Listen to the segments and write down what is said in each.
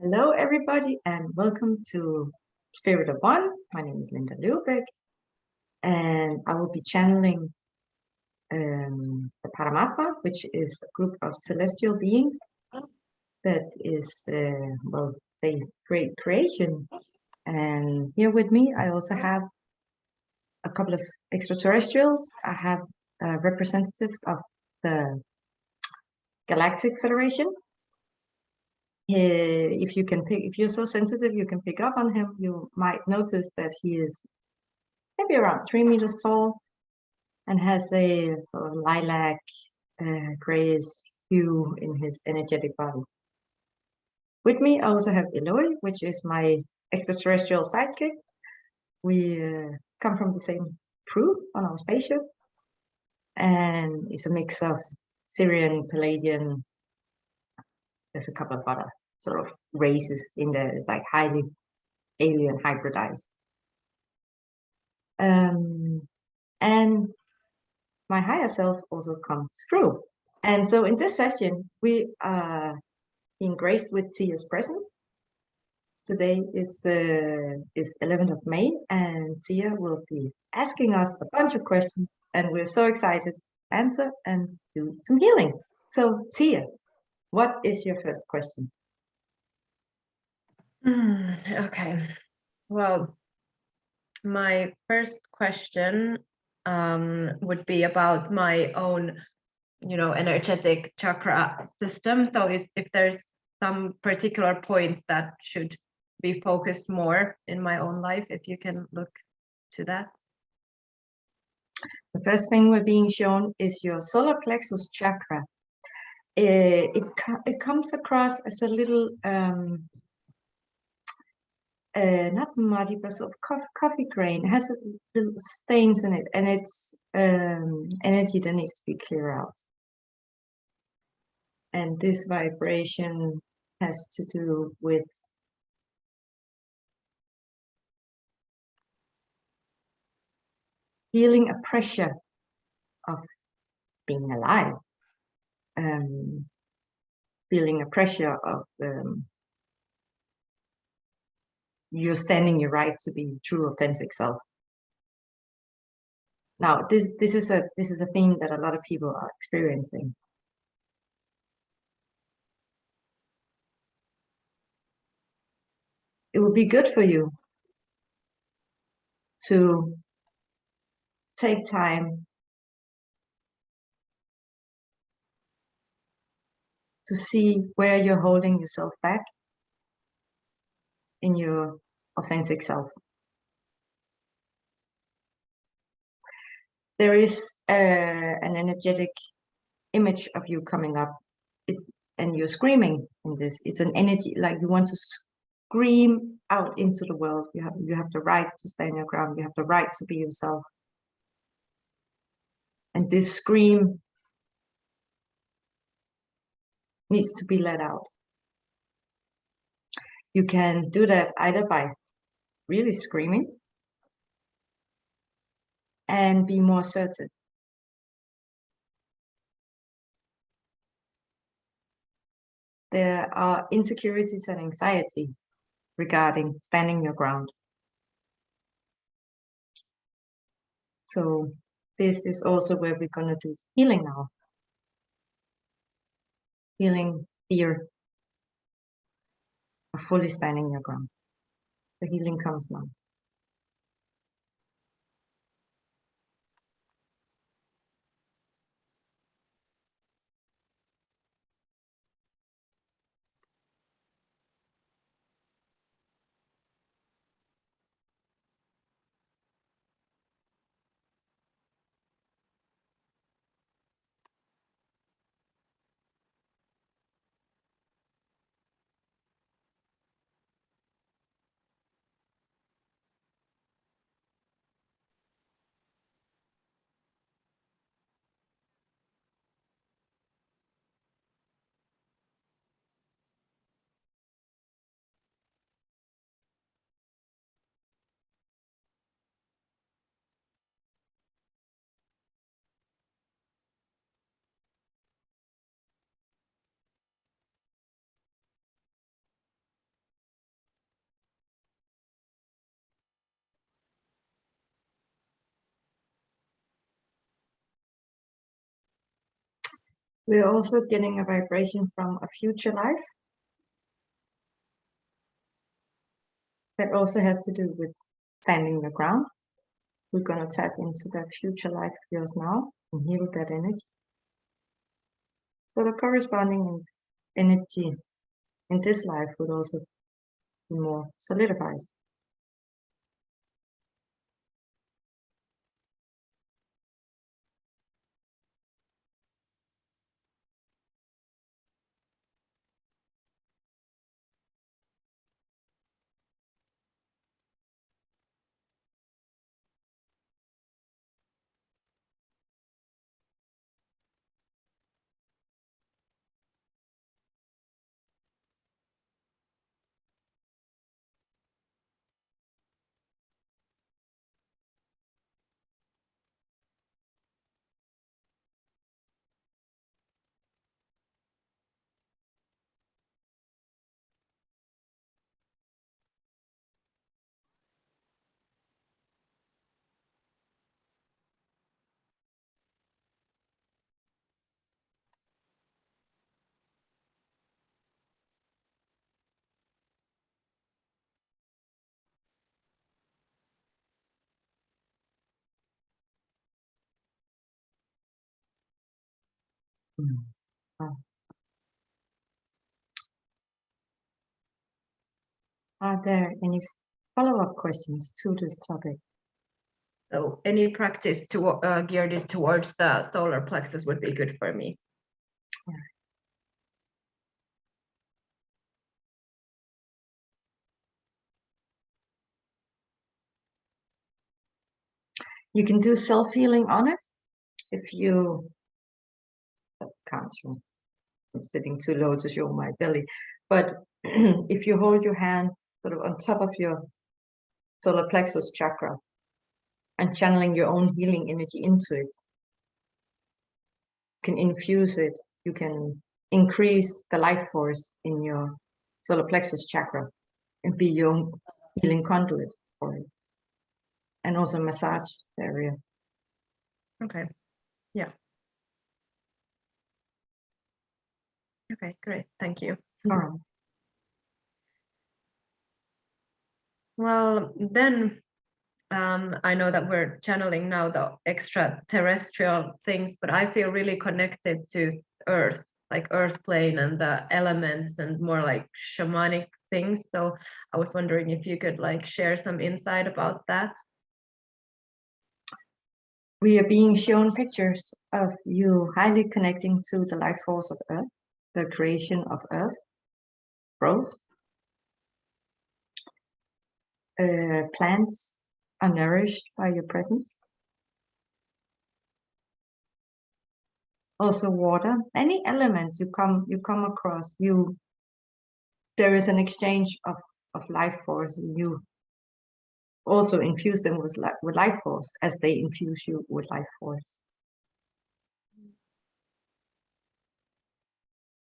Hello, everybody, and welcome to Spirit of One. My name is Linda Løwebeck, and I will be channeling the Paramatma, which is a group of celestial beings that is, they create creation. And here with me, I also have a couple of extraterrestrials. I have a representative of the Galactic Federation. If you're so sensitive, you can pick up on him. You might notice that he is maybe around 3 meters tall and has a sort of lilac, grayish hue in his energetic body. With me, I also have Eloy, which is my extraterrestrial sidekick. We come from the same crew on our spaceship, and it's a mix of Syrian, Palladian. There's a couple of other sort of races in there. It's like highly alien hybridized. And my higher self also comes through. And so in this session, we are being graced with Tia's presence. Today is 11th of May, and Tia will be asking us a bunch of questions, and we're so excited to answer and do some healing. So Tia, what is your first question? Okay, well, my first question would be about my own, energetic chakra system. So if there's some particular point that should be focused more in my own life, if you can look to that. The first thing we're being shown is your solar plexus chakra. It comes across as a little not muddy, but sort of coffee grain. It has little stains in it, and it's energy that needs to be cleared out. And this vibration has to do with feeling a pressure of being alive, feeling a pressure of you're standing your right to be true, authentic self. Now, this is a theme that a lot of people are experiencing. It would be good for you to take time to see where you're holding yourself back in your authentic self. There is an energetic image of you coming up. And you're screaming in this. It's an energy like you want to scream out into the world. You have the right to stand your ground. You have the right to be yourself. And this scream needs to be let out. You can do that either by really screaming and be more certain. There are insecurities and anxiety regarding standing your ground. So this is also where we're going to do healing now. Healing fear of fully standing your ground. The healing comes now. We're also getting a vibration from a future life. That also has to do with standing the ground. We're going to tap into that future life of yours now and heal that energy. So the corresponding energy in this life would also be more solidified. Oh. Are there any follow-up questions to this topic? So any practice to geared it towards the solar plexus would be good for me. Yeah. You can do self-healing on it if you can't show. I'm sitting too low to show my belly, but if you hold your hand sort of on top of your solar plexus chakra and channeling your own healing energy into it, you can infuse it, you can increase the life force in your solar plexus chakra and be your own healing conduit for it, and also massage the area. Okay. Yeah. Okay, great. Thank you. All right. Well, then I know that we're channeling now the extraterrestrial things, but I feel really connected to Earth, like Earth plane and the elements and more like shamanic things. So I was wondering if you could like share some insight about that. We are being shown pictures of you highly connecting to the life force of Earth, the creation of Earth, growth. Plants are nourished by your presence. Also water, any elements you come across, there is an exchange of life force, and you also infuse them with life force as they infuse you with life force.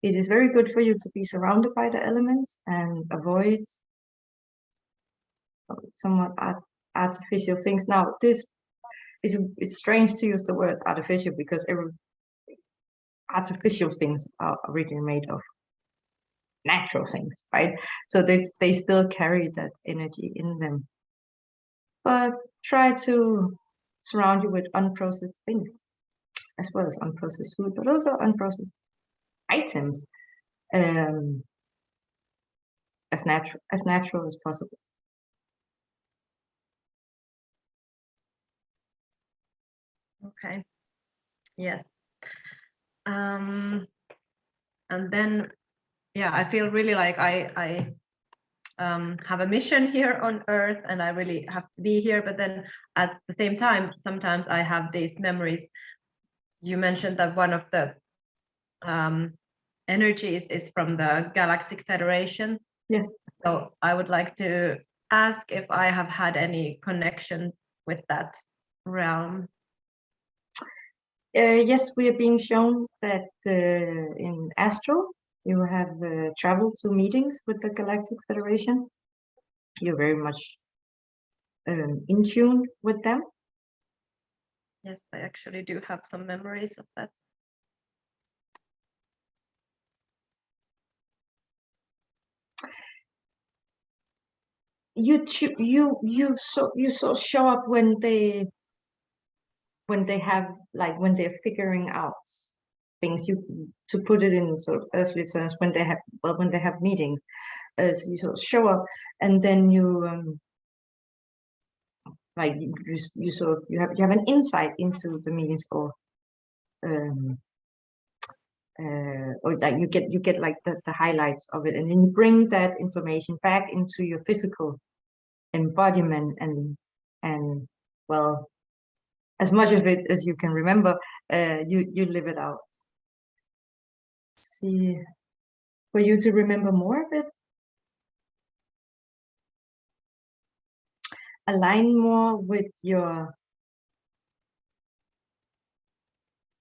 It is very good for you to be surrounded by the elements and avoid somewhat artificial things. Now, it's strange to use the word artificial because artificial things are originally made of natural things, right? So they still carry that energy in them. But try to surround you with unprocessed things, as well as unprocessed food, but also unprocessed items, as natural as possible. Okay. Yes. And then, yeah, I feel really like I have a mission here on Earth, and I really have to be here. But then at the same time, sometimes I have these memories. You mentioned that one of the energies is from the Galactic Federation. Yes. So I would like to ask if I have had any connection with that realm. Yes, we are being shown that in Astro, you have traveled to meetings with the Galactic Federation. You're very much in tune with them. Yes, I actually do have some memories of that. you so show up when they have, like, when they're figuring out things, to put it in sort of earthly terms, when they have meetings, so you sort of show up, and then you like you sort of you have an insight into the meetings, or like you get like the highlights of it, and then you bring that information back into your physical embodiment, and well, as much of it as you can remember, you live it out. See, for you to remember more of it, align more with your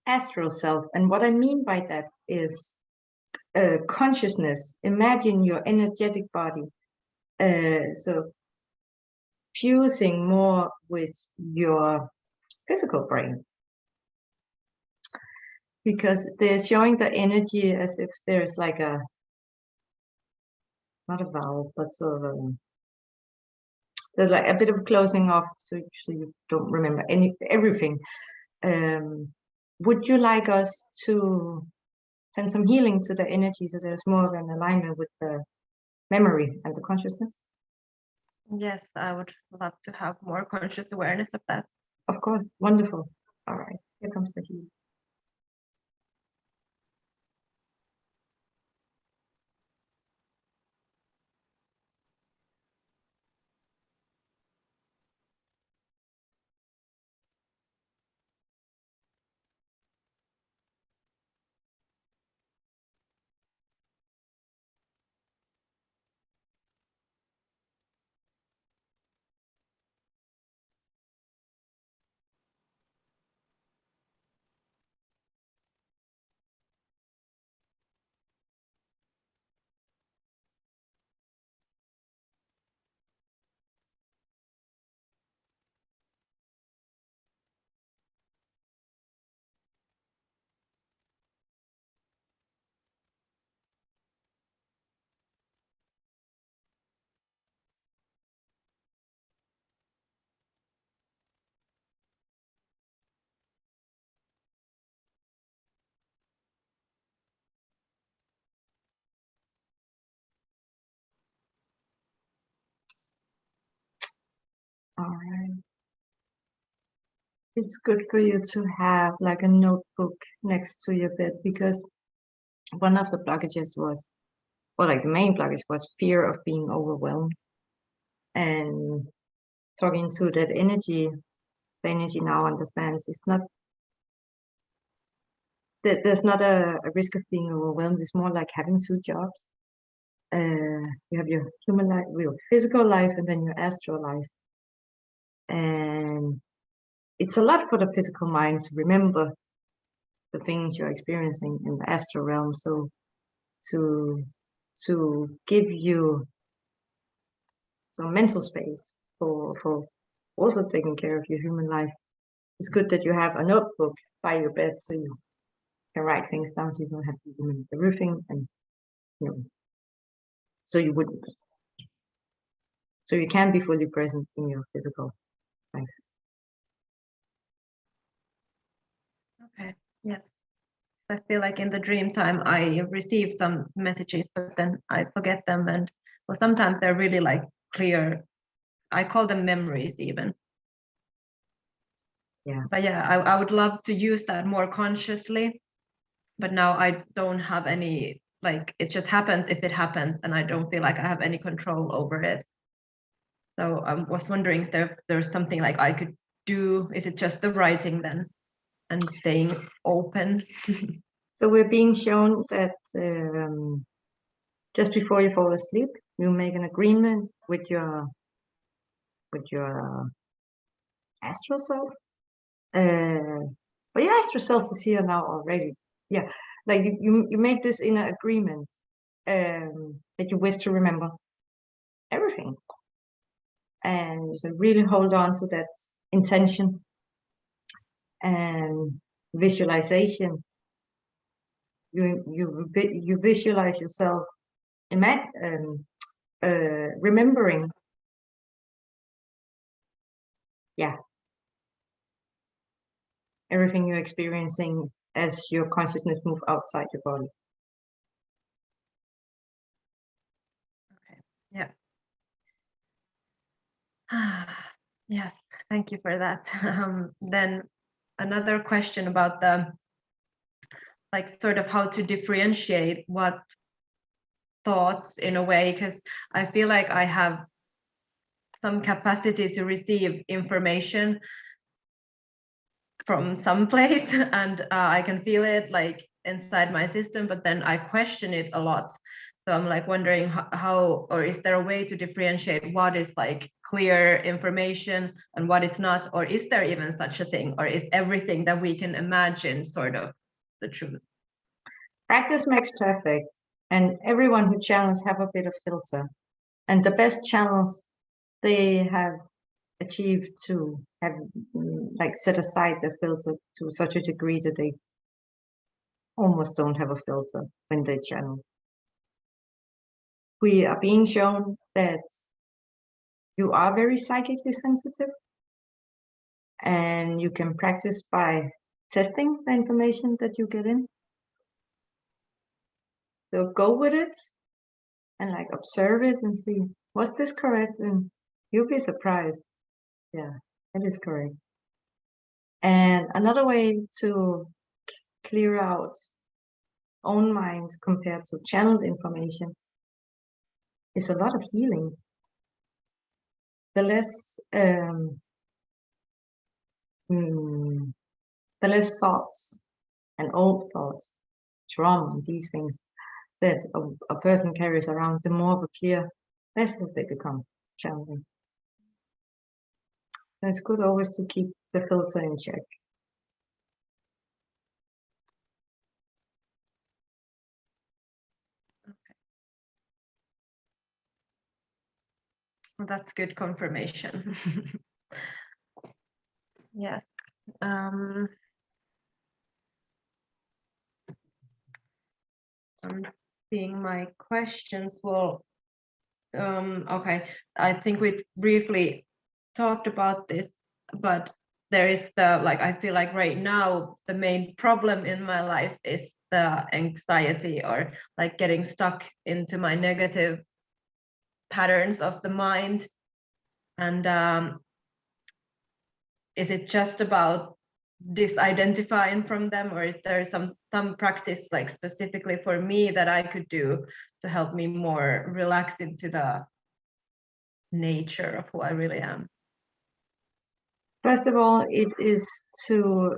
astral self. And what I mean by that is consciousness. Imagine your energetic body, so fusing more with your physical brain, because they're showing the energy as if there's like a, not a valve, but sort of there's like a bit of closing off, so you don't remember everything. Would you like us to send some healing to the energy, so there's more of an alignment with the memory and the consciousness? Yes, I would love to have more conscious awareness of that. Of course. Wonderful. All right, here comes the healing. All right. It's good for you to have like a notebook next to your bed, because one of the blockages was, or like the main blockage was, fear of being overwhelmed. And talking to that energy, the energy now understands it's not that there's not a risk of being overwhelmed. It's more like having two jobs. You have your human life, your physical life, and then your astral life. And it's a lot for the physical mind to remember the things you're experiencing in the astral realm. So to give you some mental space for also taking care of your human life, it's good that you have a notebook by your bed, so you can write things down, so you don't have to remember the roofing, and you know, so you can be fully present in your physical life. Okay, yes. I feel like in the dream time I receive some messages, but then I forget them, and well, sometimes they're really like clear. I call them memories even. Yeah. But yeah, I would love to use that more consciously, but now I don't have any, like, it just happens if it happens, and I don't feel like I have any control over it. So I was wondering if there's something like I could do. Is it just the writing then and staying open? So we're being shown that just before you fall asleep, you make an agreement with your astral self. But your astral self is here now already. Yeah, like you make this inner agreement that you wish to remember everything, and you should really hold on to that intention and visualization. You visualize yourself remembering everything you're experiencing as your consciousness moves outside your body. Okay. Yeah. Yes, thank you for that. Then another question about the, like, sort of how to differentiate what thoughts in a way, because I feel like I have some capacity to receive information from some place and I can feel it like inside my system, but then I question it a lot. So I'm like wondering how, or is there a way to differentiate what is like clear information and what is not, or is there even such a thing, or is everything that we can imagine sort of the truth? Practice makes perfect, and everyone who channels have a bit of filter, and the best channels, they have achieved to have like set aside the filter to such a degree that they almost don't have a filter when they channel. We are being shown that you are very psychically sensitive, and you can practice by testing the information that you get in. So go with it and like observe it and see, was this correct? And you'll be surprised. Yeah, it is correct. And another way to clear out own mind compared to channeled information is a lot of healing. The less thoughts and old thoughts, trauma, and these things that a person carries around, the more of a clear vessel they become channeling. So it's good always to keep the filter in check. Well, that's good confirmation. Yes. I'm seeing my questions. Well, okay, I think we briefly talked about this, but there is the, like, I feel like right now the main problem in my life is the anxiety, or like getting stuck into my negative patterns of the mind. And is it just about disidentifying from them, or is there some practice like specifically for me that I could do to help me more relax into the nature of who I really am? First of all, it is to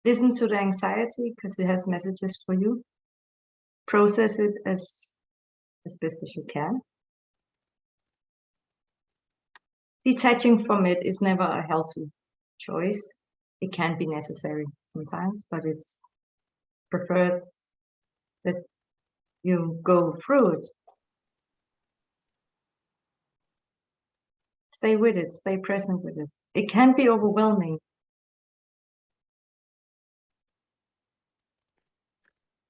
listen to the anxiety, because it has messages for you. Process it as best as you can. Detaching from it is never a healthy choice. It can be necessary sometimes, but it's preferred that you go through it. Stay with it, stay present with it. It can be overwhelming.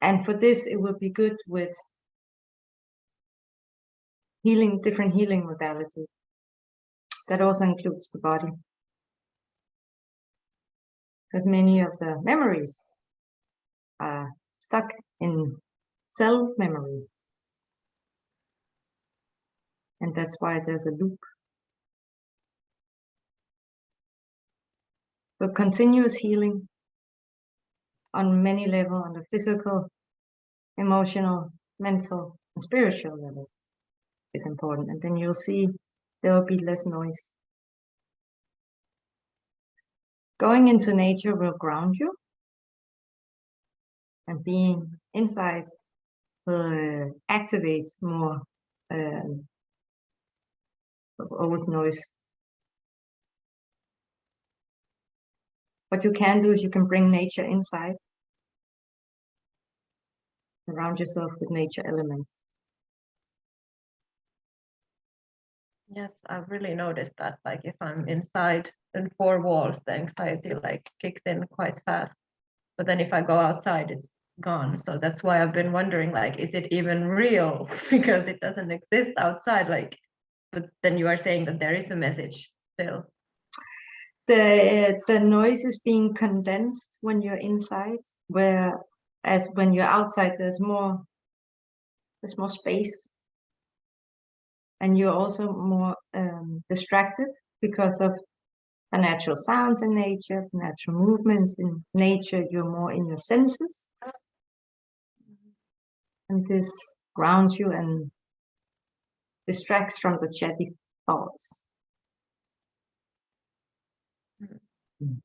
And for this, it would be good with healing, different healing modalities. That also includes the body. Because many of the memories are stuck in cell memory. And that's why there's a loop. So continuous healing on many levels, on the physical, emotional, mental, and spiritual level is important. And then you'll see there will be less noise. Going into nature will ground you, and being inside will activate more of old noise. What you can do is you can bring nature inside, surround yourself with nature elements. Yes, I've really noticed that, like if I'm inside in four walls, the anxiety like kicks in quite fast. But then if I go outside, it's gone. So that's why I've been wondering, like, is it even real? Because it doesn't exist outside. Like, but then you are saying that there is a message still? The noise is being condensed when you're inside, whereas when you're outside, there's more space, and you're also more distracted because of the natural sounds in nature, the natural movements in nature. You're more in your senses, and this grounds you and distracts from the chatty thoughts.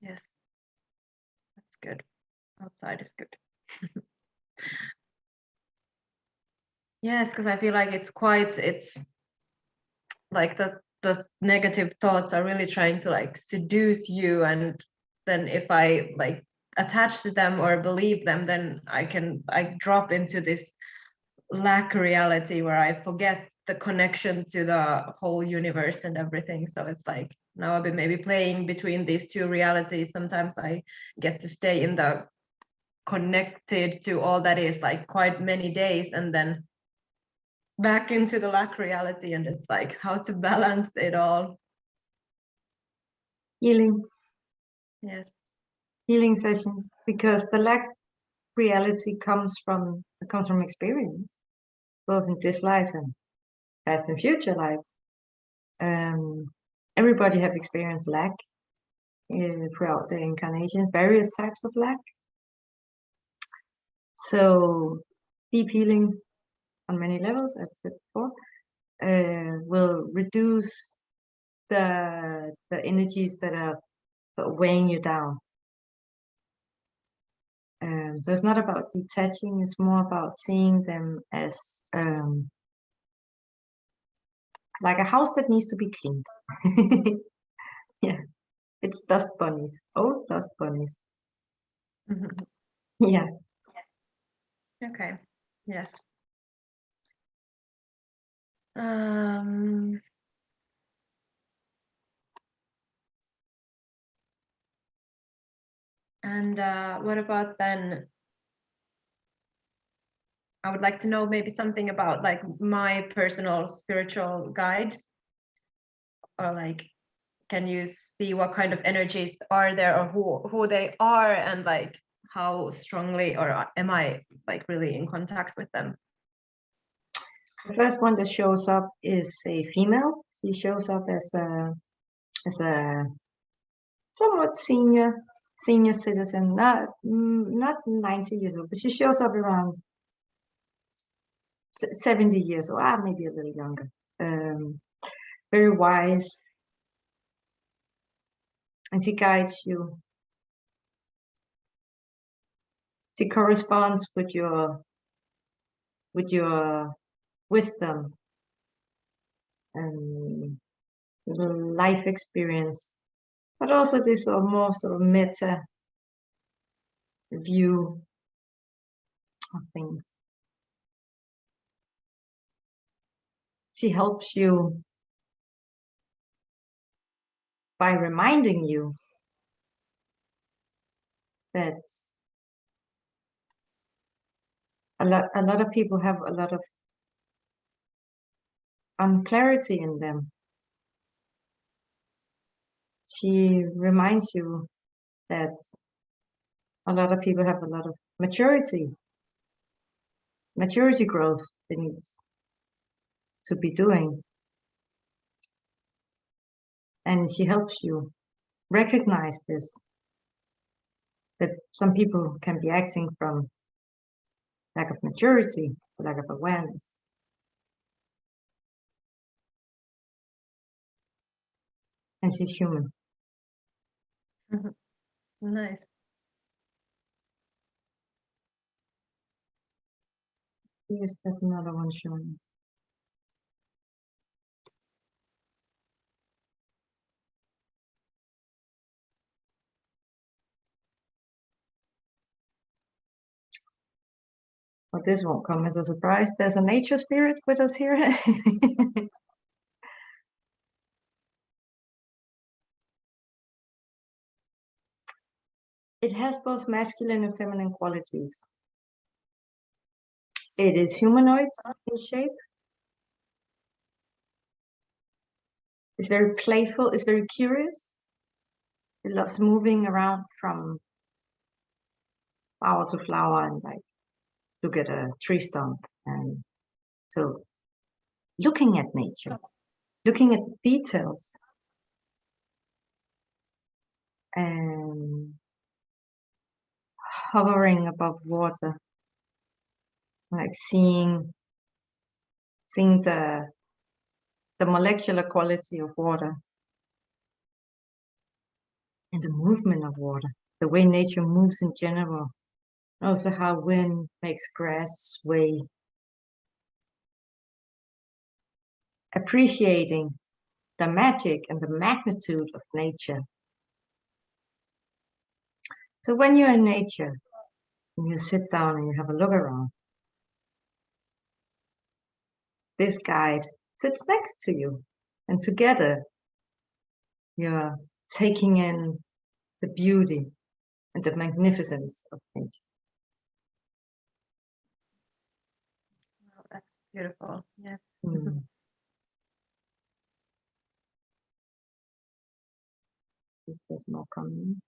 Yes, that's good. Outside is good. Yes, because I feel like it's like the negative thoughts are really trying to like seduce you, and then if I like attach to them or believe them, then I drop into this lack reality where I forget the connection to the whole universe and everything. So it's like now I've been maybe playing between these two realities. Sometimes I get to stay in the connected to all that is like quite many days, and then back into the lack reality, and it's like how to balance it all. Healing. Yes. Healing sessions, because the lack reality comes from experience, both in this life and past and future lives. Everybody have experienced lack throughout their incarnations, various types of lack. So deep healing on many levels, as said before, will reduce the energies that are weighing you down. So it's not about detaching, it's more about seeing them as like a house that needs to be cleaned. Yeah, it's dust bunnies, old dust bunnies. Yeah. Okay. Yes. And what about then? I would like to know maybe something about like my personal spiritual guides, or like, can you see what kind of energies are there, or who they are, and like how strongly, or am I like really in contact with them? The first one that shows up is a female. She shows up as a somewhat senior citizen, not 90 years old, but she shows up around 70 years old, maybe a little younger. Very wise, and she guides you. She corresponds with your wisdom and life experience, but also this more sort of meta view of things. She helps you by reminding you that a lot of people have a lot of unclarity in them. She reminds you that a lot of people have a lot of maturity growth they need to be doing. And she helps you recognize this, that some people can be acting from lack of maturity, lack of awareness. And she's human. Nice. Here's there's another one showing. But this won't come as a surprise. There's a nature spirit with us here. It has both masculine and feminine qualities. It is humanoid in shape. It's very playful, it's very curious. It loves moving around from flower to flower and like look at a tree stump. And so looking at nature, looking at details, and hovering above water, like seeing the molecular quality of water and the movement of water, the way nature moves in general. Also how wind makes grass sway. Appreciating the magic and the magnitude of nature. So when you're in nature, and you sit down and you have a look around, this guide sits next to you, and together you're taking in the beauty and the magnificence of nature. Wow, that's beautiful. Yes. Mm. There's more coming.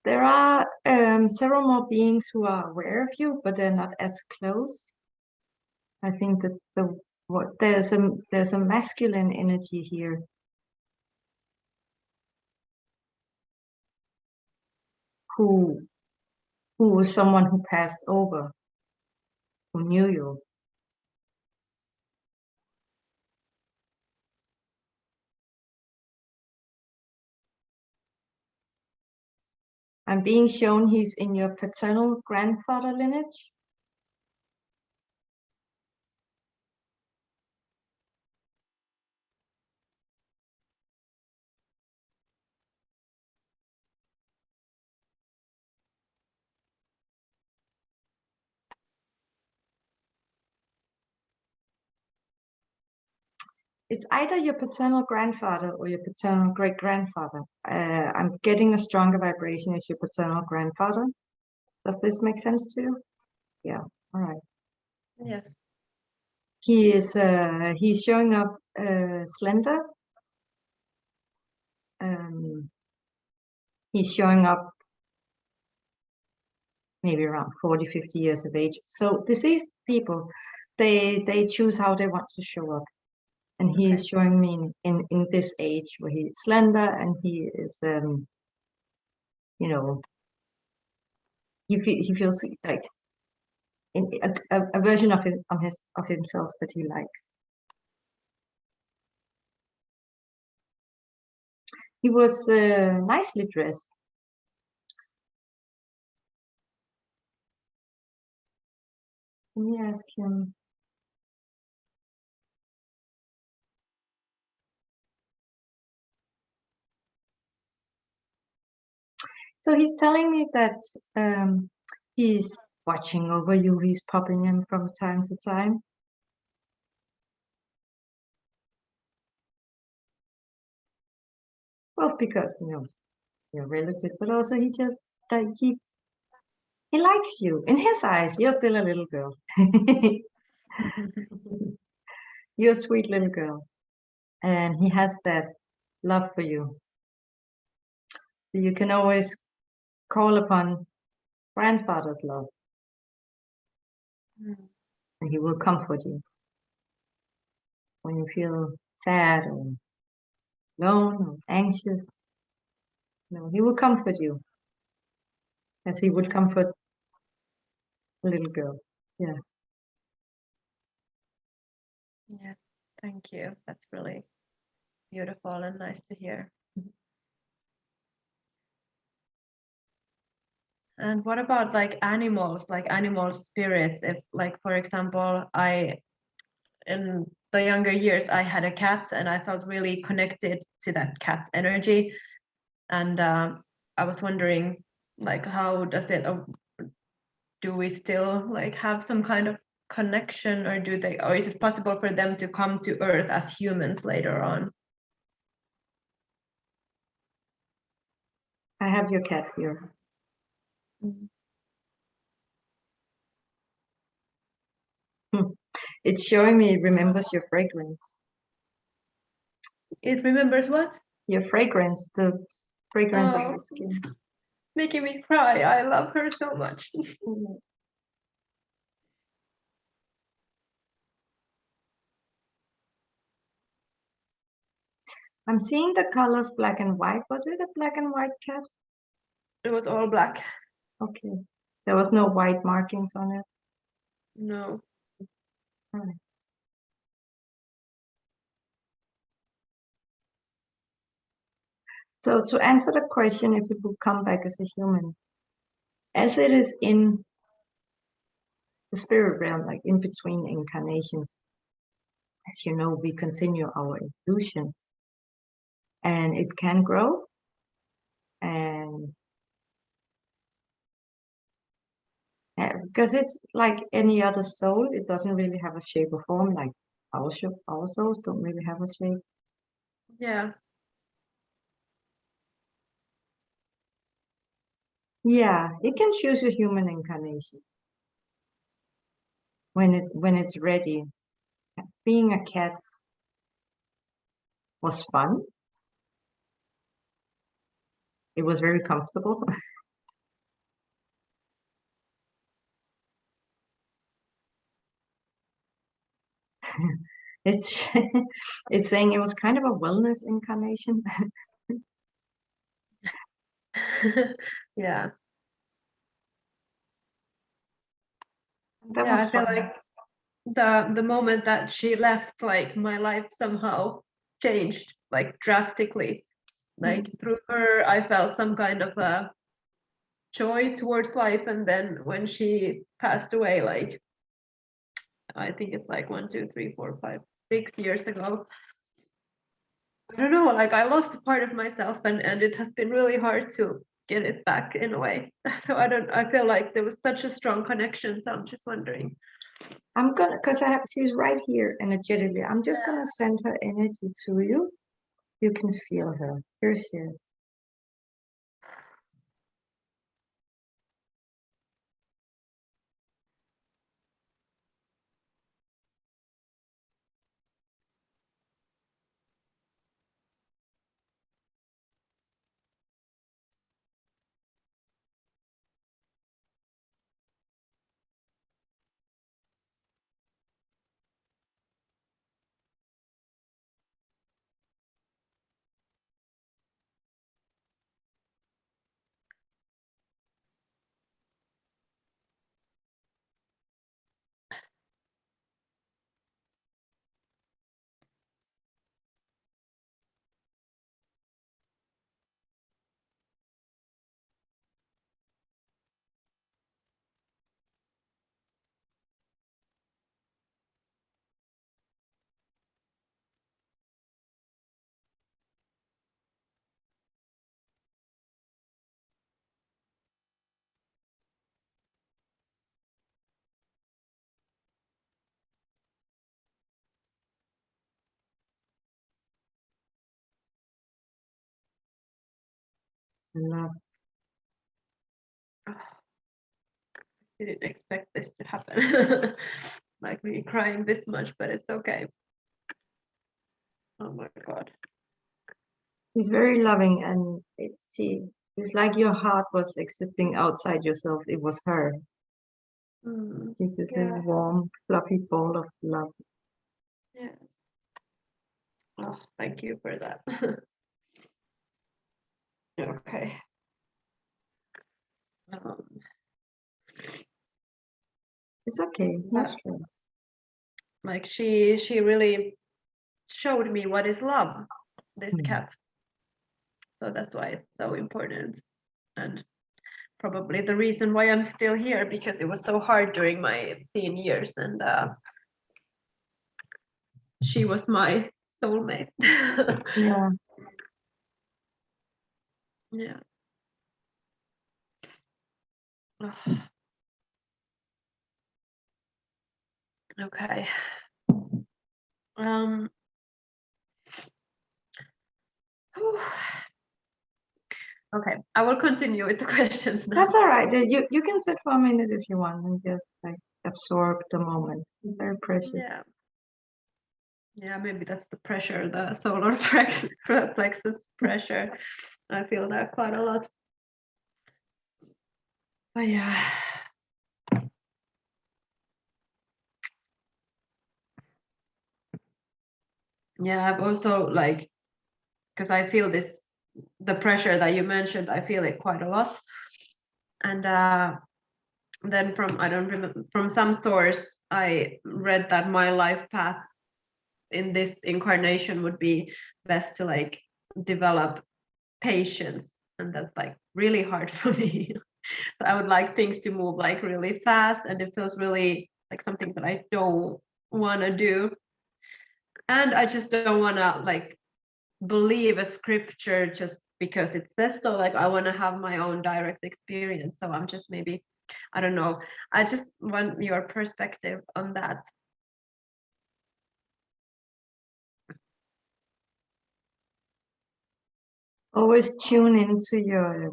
There are several more beings who are aware of you, but they're not as close. I think that there's a masculine energy here. Who was someone who passed over, who knew you. I'm being shown he's in your paternal grandfather lineage. It's either your paternal grandfather or your paternal great-grandfather. I'm getting a stronger vibration as your paternal grandfather. Does this make sense to you? Yeah, all right. Yes. He's showing up slender. He's showing up maybe around 40, 50 years of age. So deceased people, they choose how they want to show up. And he is showing me in this age where he's slender and he is, you know, he feels like a version of himself that he likes. He was nicely dressed. Let me ask him. So he's telling me that he's watching over you. He's popping in from time to time. Well, because you're relative, but also he just he likes you. In his eyes, you're still a little girl. You're a sweet little girl, and he has that love for you. You can always call upon grandfather's love, and he will comfort you when you feel sad or alone or anxious. He will comfort you as he would comfort a little girl. Yeah. Yeah, thank you. That's really beautiful and nice to hear. And what about like animal spirits? If like, for example, in the younger years, I had a cat and I felt really connected to that cat's energy. And I was wondering, like, how does it, do we still like have some kind of connection, or or is it possible for them to come to Earth as humans later on? I have your cat here. It's showing me it remembers your fragrance. It remembers what? Your fragrance, the fragrance of your skin. Making me cry. I love her so much. I'm seeing the colors black and white. Was it a black and white cat? It was all black. Okay. There was no white markings on it? No. All right. So to answer the question, if it would come back as a human, as it is in the spirit realm, like in between incarnations, as you know, we continue our evolution and it can grow, and because it's like any other soul, it doesn't really have a shape or form. Like our souls don't really have a shape. Yeah. Yeah, it can choose a human incarnation when it's ready. Being a cat was fun. It was very comfortable. It's it's saying it was kind of a wellness incarnation. Yeah. That Yeah, was I feel fun. like the moment that she left, like my life somehow changed like drastically. Like through her, I felt some kind of a joy towards life, and then when she passed away, like I think it's like 1, 2, 3, 4, 5, 6 years ago. I don't know, like I lost a part of myself, and it has been really hard to get it back in a way. So I feel like there was such a strong connection. So I'm just wondering. I'm gonna, because she's right here energetically. I'm just gonna send her energy to you. You can feel her. Here she is. Love. Didn't expect this to happen. Like me crying this much, but it's okay. Oh my God. He's very loving, and it's like your heart was existing outside yourself. It was her. He's this little warm, fluffy ball of love. Yes. Oh, thank you for that. Okay. It's okay, no stress. Like she really showed me what is love, this cat. So that's why it's so important, and probably the reason why I'm still here, because it was so hard during my teen years, and she was my soulmate. Yeah. Yeah. Okay. Okay, I will continue with the questions now. That's all right. You can sit for a minute if you want and just like absorb the moment. It's very precious. Yeah. Yeah, maybe that's the pressure, the solar plexus pressure. I feel that quite a lot. But yeah. Yeah, I've also like, because I feel this, the pressure that you mentioned, I feel it quite a lot. And then from, I don't remember, from some source, I read that my life path in this incarnation would be best to like develop patience. And that's like really hard for me. I would like things to move like really fast, and it feels really like something that I don't want to do. And I just don't want to like believe a scripture just because it says so. Like I want to have my own direct experience. So I'm just maybe, I don't know. I just want your perspective on that. Always tune into your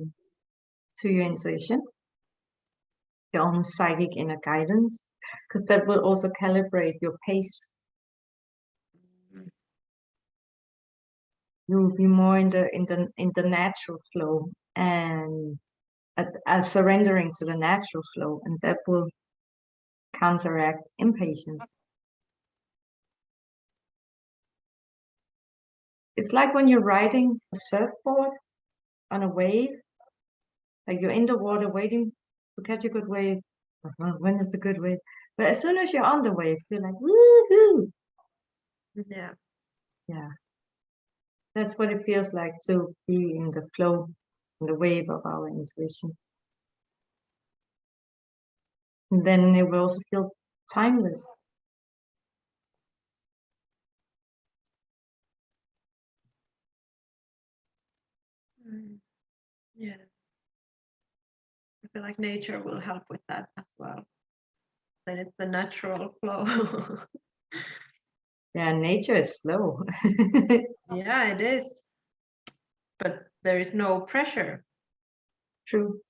intuition, your own psychic inner guidance, because that will also calibrate your pace. You will be more in the natural flow and surrendering to the natural flow, and that will counteract impatience. It's like when you're riding a surfboard on a wave, like you're in the water waiting to catch a good wave. When is the good wave? But as soon as you're on the wave, you're like, woohoo! Yeah. Yeah. That's what it feels like to be in the flow, in the wave of our intuition. And then it will also feel timeless. Yeah. I feel like nature will help with that as well. Then it's the natural flow. Yeah, nature is slow. Yeah, it is. But there is no pressure. True.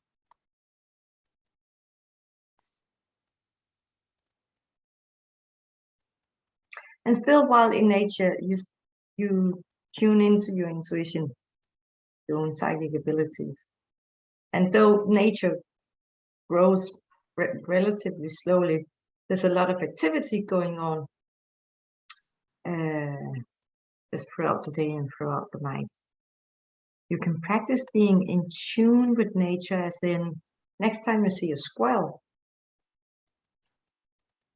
And still, while in nature, you tune into your intuition, your own psychic abilities. And though nature grows relatively slowly, there's a lot of activity going on just throughout the day and throughout the night. You can practice being in tune with nature, as in next time you see a squirrel,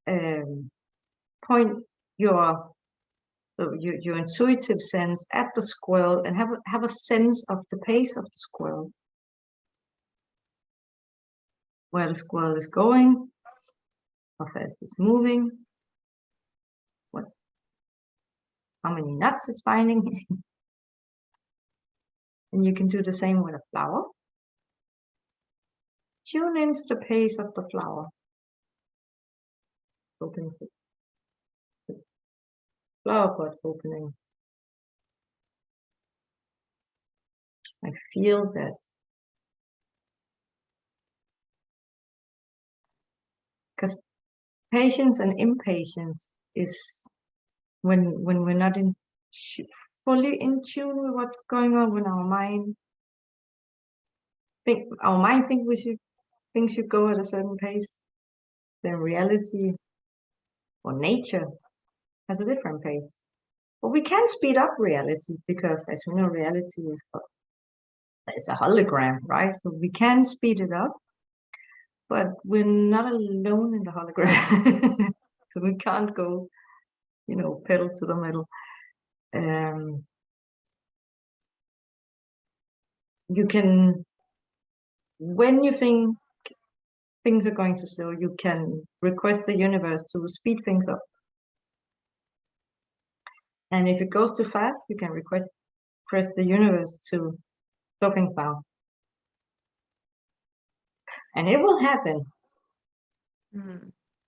point your intuitive sense at the squirrel and have a sense of the pace of the squirrel, where the squirrel is going, how fast it's moving, how many nuts it's finding. And you can do the same with a flower. Tune into the pace of the flower. Opens it. The flower pot opening. I feel that. Because patience and impatience is when we're not fully in tune with what's going on, when our mind thinks should go at a certain pace, then reality or nature has a different pace. But we can speed up reality because, as we know, reality is a hologram, right? So we can speed it up, but we're not alone in the hologram. So we can't go, pedal to the metal. You can, when you think things are going too slow, you can request the universe to speed things up. And if it goes too fast, you can request the universe to slow things down. And it will happen.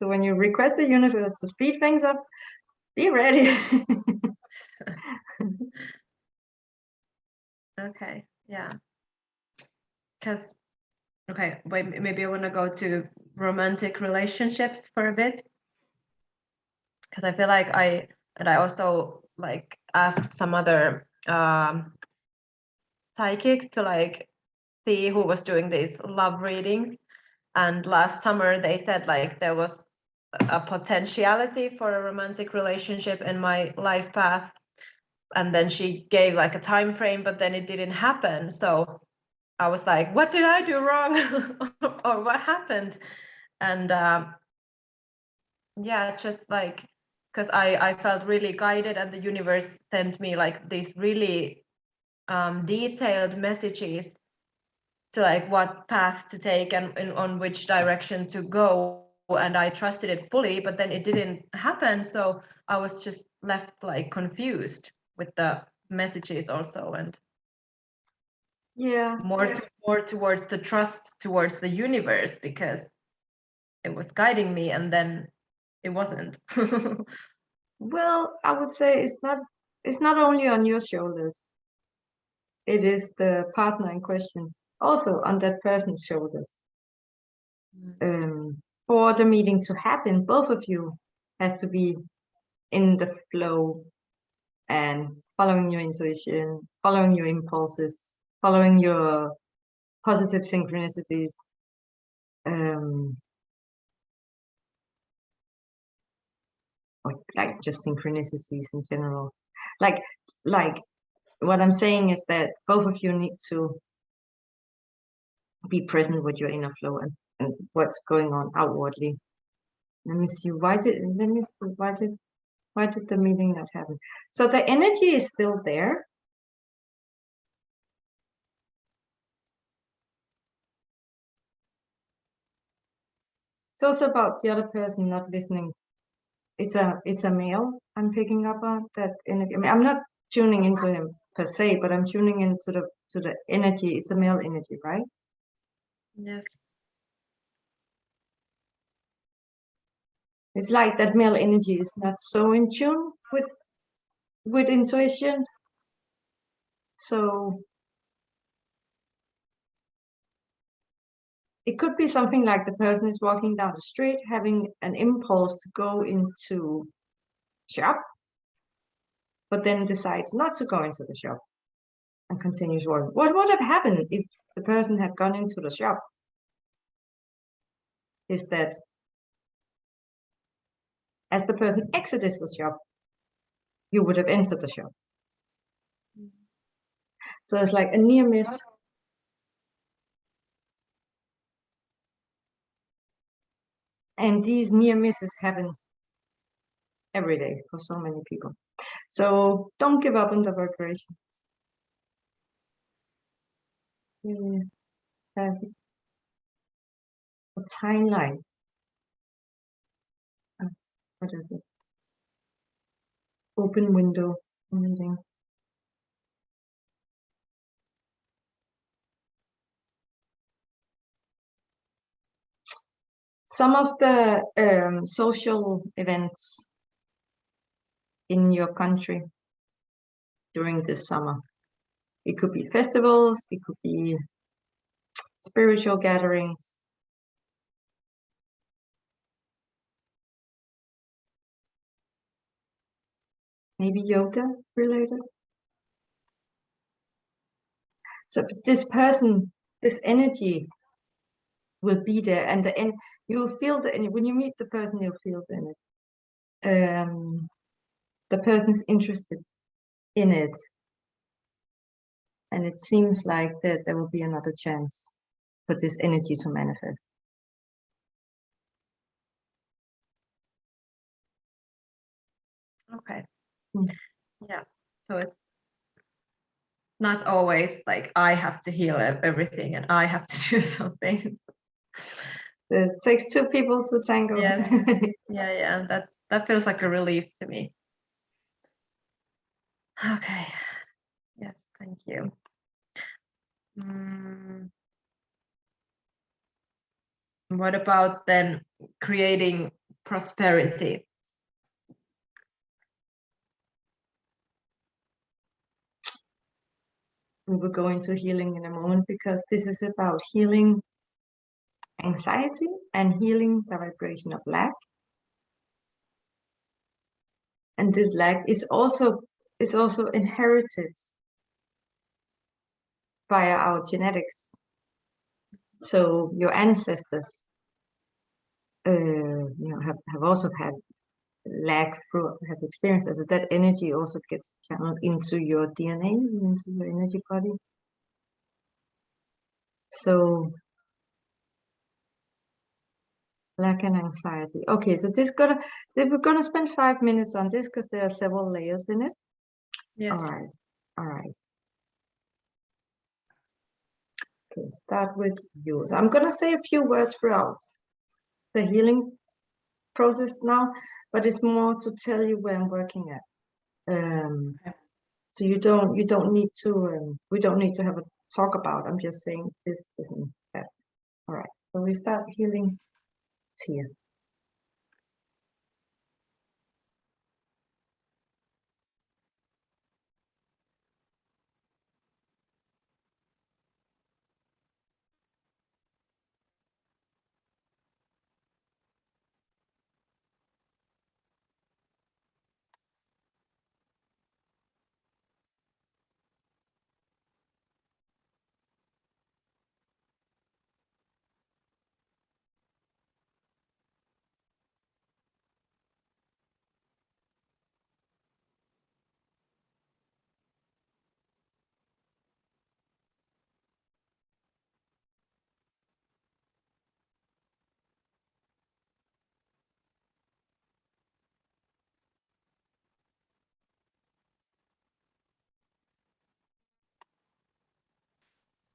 So when you request the universe to speed things up, be ready. Okay, yeah. Because, okay, wait, maybe I want to go to romantic relationships for a bit. Because I feel like I also like asked some other psychic to like see who was doing these love readings. And last summer they said like there was a potentiality for a romantic relationship in my life path. And then she gave like a time frame, but then it didn't happen. So I was like, what did I do wrong? Or what happened? And yeah, it's just like, because I felt really guided, and the universe sent me like these really detailed messages to like what path to take and on which direction to go, and I trusted it fully, but then it didn't happen. So I was just left like confused with the messages also, and Yeah. more towards the trust towards the universe, because it was guiding me and then it wasn't. Well, I would say it's not only on your shoulders. It is the partner in question, also on that person's shoulders. For the meeting to happen, both of you has to be in the flow and following your intuition, following your impulses, following your positive synchronicities. Or like just synchronicities in general. Like what I'm saying is that both of you need to be present with your inner flow and what's going on outwardly. Let me see, why did the meeting not happen? So the energy is still there. It's also about the other person not listening. It's a male I'm picking up on that energy. I mean, I'm not tuning into him per se, but I'm tuning into the energy. It's a male energy, right? Yes. It's like that male energy is not so in tune with intuition. So it could be something like the person is walking down the street having an impulse to go into shop, but then decides not to go into the shop and continues walking. What would have happened if the person had gone into the shop? Is that as the person exits the shop, you would have entered the shop. So it's like a near miss. And these near misses happens every day for so many people. So don't give up on the vibration. You have a timeline. What is it? Open window meeting. Some of the social events in your country during this summer. It could be festivals, it could be spiritual gatherings. Maybe yoga related. So this person, this energy will be there, and you'll feel the energy. When you meet the person, you'll feel the energy. The person's interested in it, and it seems like that there will be another chance for this energy to manifest. Okay. Yeah. So it's not always like I have to heal everything and I have to do something. It takes two people to tango. Yes. Yeah. That feels like a relief to me. Okay. Yes, thank you. What about then creating prosperity. We will go into healing in a moment, because this is about healing anxiety and healing the vibration of lack. And this lack is also inherited via our genetics. So your ancestors have also had lack, have experienced it. So that energy also gets channeled into your DNA, into your energy body. So lack and anxiety. Okay, so we're gonna spend 5 minutes on this, because there are several layers in it. Yes. All right. Okay, start with yours. I'm gonna say a few words throughout the healing process now, but it's more to tell you where I'm working at. Okay. So you don't need to. We don't need to have a talk about. I'm just saying this isn't that. All right. So we start healing Tiia.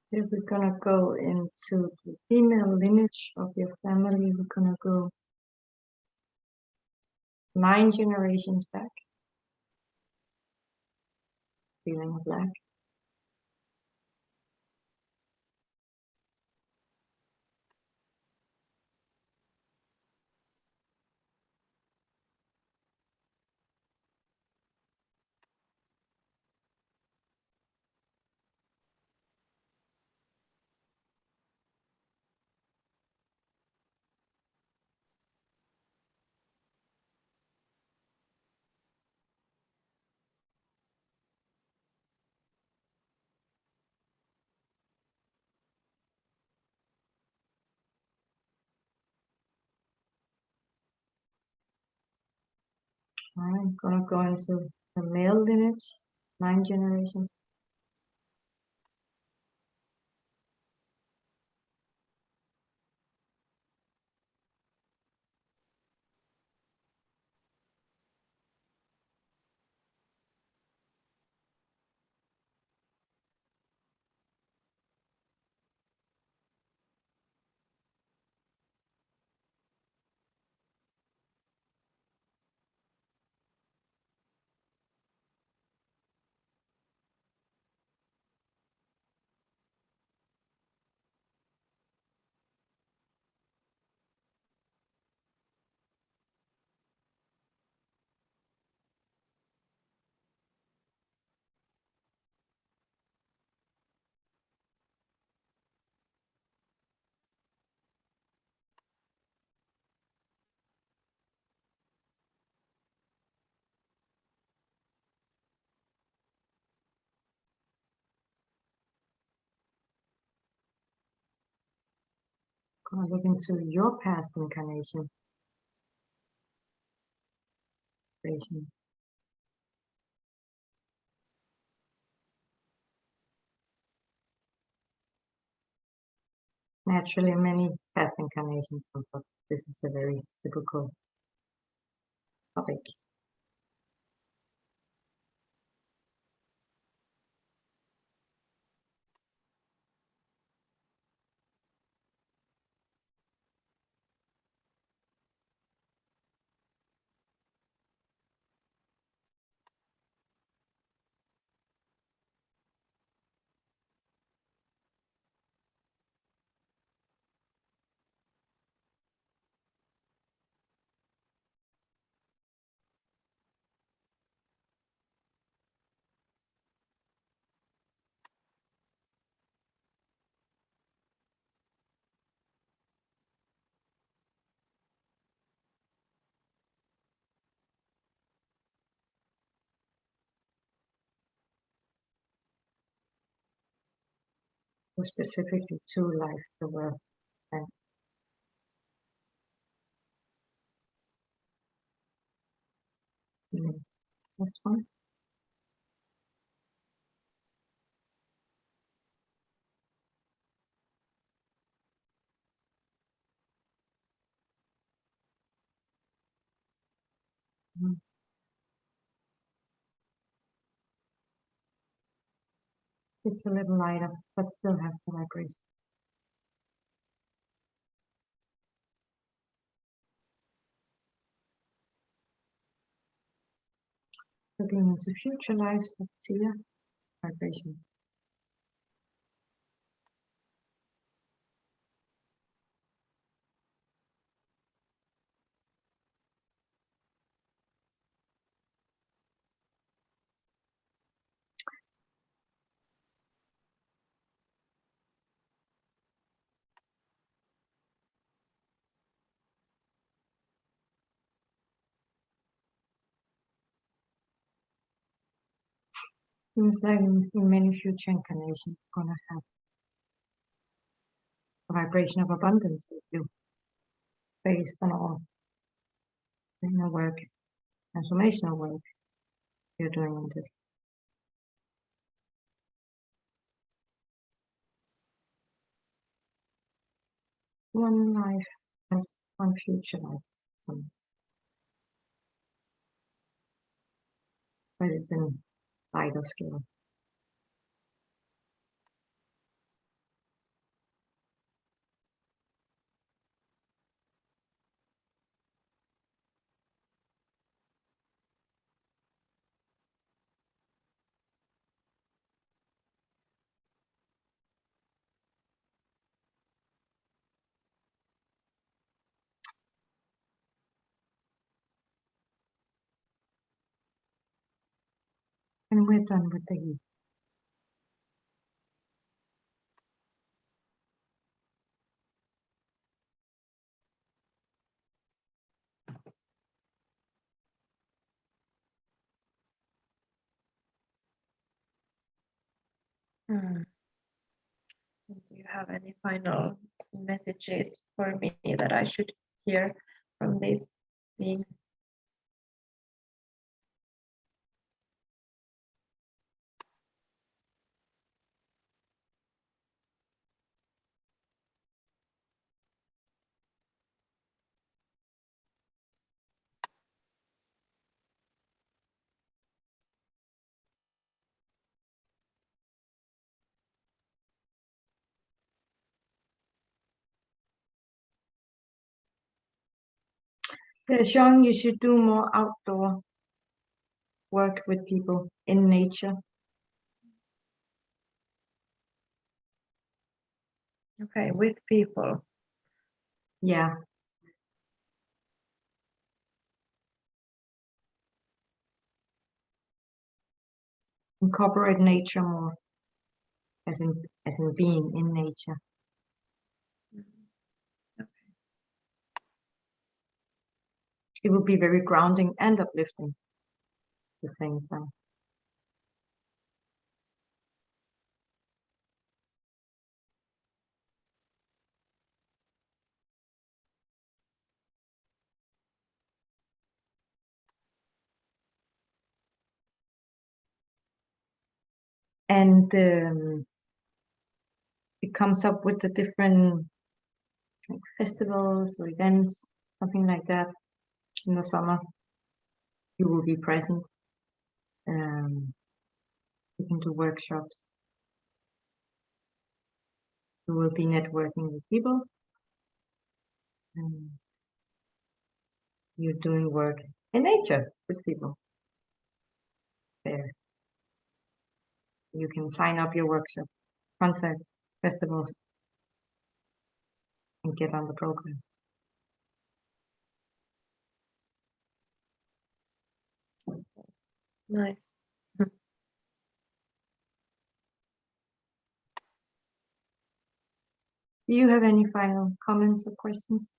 If we're gonna go into the female lineage of your family, we're gonna go 9 generations back. Feeling of lack. I'm gonna go into the male lineage, 9 generations. Gonna look into your past incarnation. Naturally, many past incarnations, but this is a very typical topic. or specifically to life, the world. Thanks. Last one. It's a little lighter, but still has the vibration. Looking into future lives of Tiia, vibration. Seems like in many future incarnations, we're gonna have a vibration of abundance with you, based on all inner work, transformational work you're doing in this. One life has one future life, but it's in lighter scale. And we're done with the heat. Do you have any final messages for me that I should hear from these beings? Sean, you should do more outdoor work with people in nature. Okay, with people. Yeah. Incorporate nature more, as in being in nature. Okay. It will be very grounding and uplifting at the same time. And it comes up with the different like festivals or events, something like that. In the summer, you will be present. You can do workshops. You will be networking with people. You're doing work in nature with people there. You can sign up your workshop, concerts, festivals, and get on the program. Nice. Do you have any final comments or questions?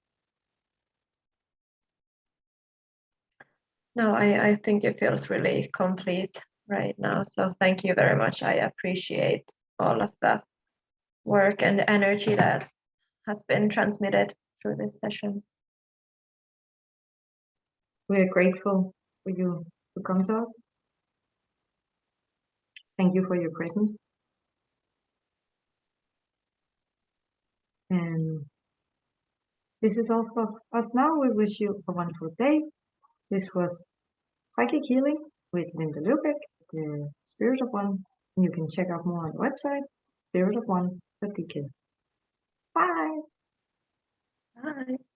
No, I think it feels really complete right now. So thank you very much. I appreciate all of that. work and the energy that has been transmitted through this session. We're grateful for you to come to us. Thank you for your presence. And this is all for us now. We wish you a wonderful day. This was Psychic Healing with Linda Løwebeck, the Spirit of One. You can check out more on the website, spiritofone.dk. Bye. Bye.